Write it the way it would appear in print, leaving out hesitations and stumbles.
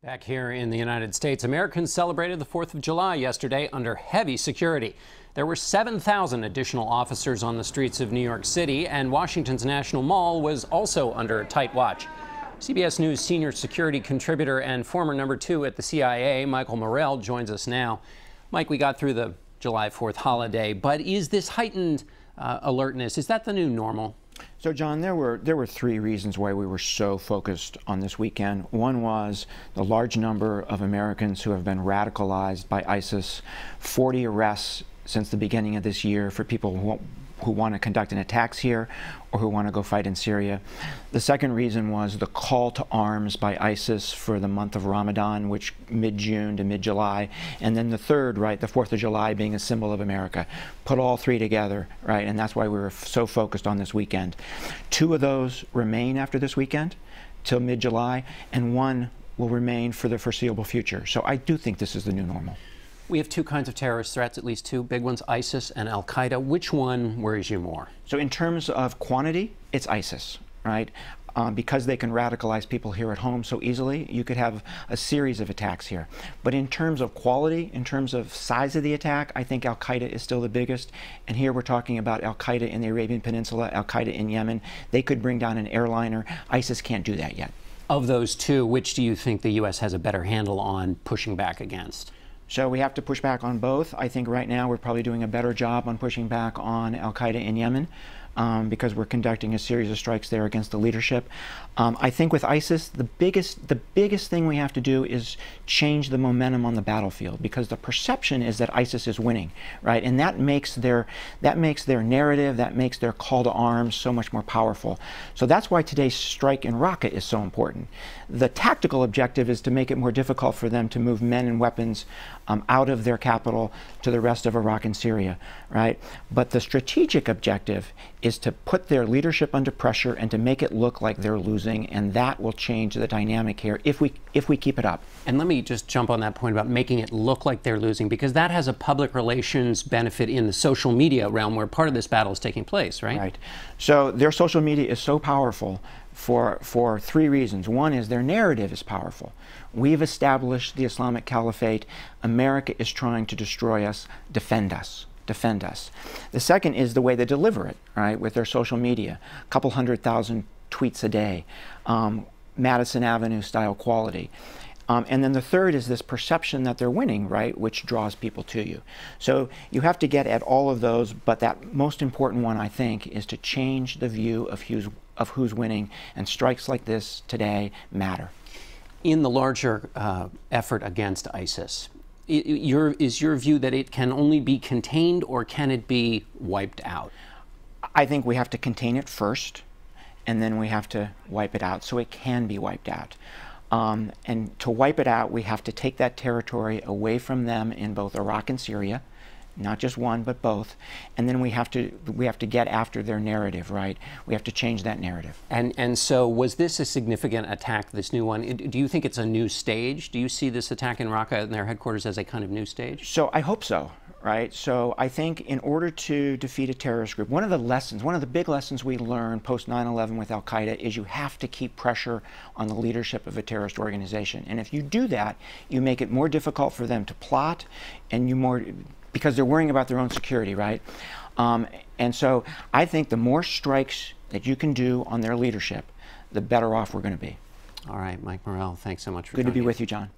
Back here in the United States, Americans celebrated the 4th of July yesterday under heavy security. There were 7,000 additional officers on the streets of New York City, and Washington's National Mall was also under tight watch. CBS News senior security contributor and former number 2 at the CIA, Michael Morell, joins us now. Mike, we got through the July 4th holiday, but is this heightened alertness, is that the new normal? So, John, there were three reasons why we were so focused on this weekend. One was the large number of Americans who have been radicalized by ISIS, 40 arrests since the beginning of this year for people who want to conduct an attacks here or who want to go fight in Syria. The second reason was the call to arms by ISIS for the month of Ramadan, which mid-June to mid-July. And then the third, right, the 4th of July being a symbol of America. Put all three together, right, and that's why we were so focused on this weekend. Two of those remain after this weekend till mid-July, and one will remain for the foreseeable future. So I do think this is the new normal. We have two kinds of terrorist threats, at least two big ones, ISIS and al-Qaeda. Which one worries you more? So in terms of quantity, it's ISIS, right? Because they can radicalize people here at home so easily, you could have a series of attacks here. But in terms of quality, in terms of size of the attack, I think al-Qaeda is still the biggest. And here we're talking about al-Qaeda in the Arabian Peninsula, al-Qaeda in Yemen. They could bring down an airliner. ISIS can't do that yet. Of those two, which do you think the U.S. has a better handle on pushing back against? So we have to push back on both. I think right now we're probably doing a better job on pushing back on al-Qaeda in Yemen because we're conducting a series of strikes there against the leadership. I think with ISIS, the biggest thing we have to do is change the momentum on the battlefield, because the perception is that ISIS is winning, right? And that makes their narrative, that makes their call to arms so much more powerful. So that's why today's strike in Raqqa is so important. The tactical objective is to make it more difficult for them to move men and weapons out of their capital to the rest of Iraq and Syria, right? But the strategic objective is to put their leadership under pressure and to make it look like they're losing, and that will change the dynamic here if we keep it up. And let me just jump on that point about making it look like they're losing, because that has a public relations benefit in the social media realm where part of this battle is taking place, right? Right. So their social media is so powerful for three reasons. One is their narrative is powerful. We've established the Islamic Caliphate. America is trying to destroy us. Defend us. Defend us. The second is the way they deliver it, right, with their social media. A couple 100,000 tweets a day, Madison Avenue style quality. And then the third is this perception that they're winning, right, which draws people to you. So you have to get at all of those, but that most important one, I think, is to change the view of who's winning, and strikes like this today matter. In the larger effort against ISIS, is your view that it can only be contained, or can it be wiped out? I think we have to contain it first, and then we have to wipe it out so it can be wiped out. And to wipe it out, we have to take that territory away from them in both Iraq and Syria, not just one, but both. And then we have to get after their narrative, right? We have to change that narrative. And so was this a significant attack, this new one? Do you think it's a new stage? Do you see this attack in Raqqa and their headquarters as a kind of new stage? So I hope so, right? So I think in order to defeat a terrorist group, one of the big lessons we learned post 9/11 with al-Qaeda is you have to keep pressure on the leadership of a terrorist organization. And if you do that, you make it more difficult for them to plot, and because they're worrying about their own security, right? And so I think the more strikes that you can do on their leadership, the better off we're going to be. All right, Mike Morell, thanks so much for Good to be joining us. with you, John.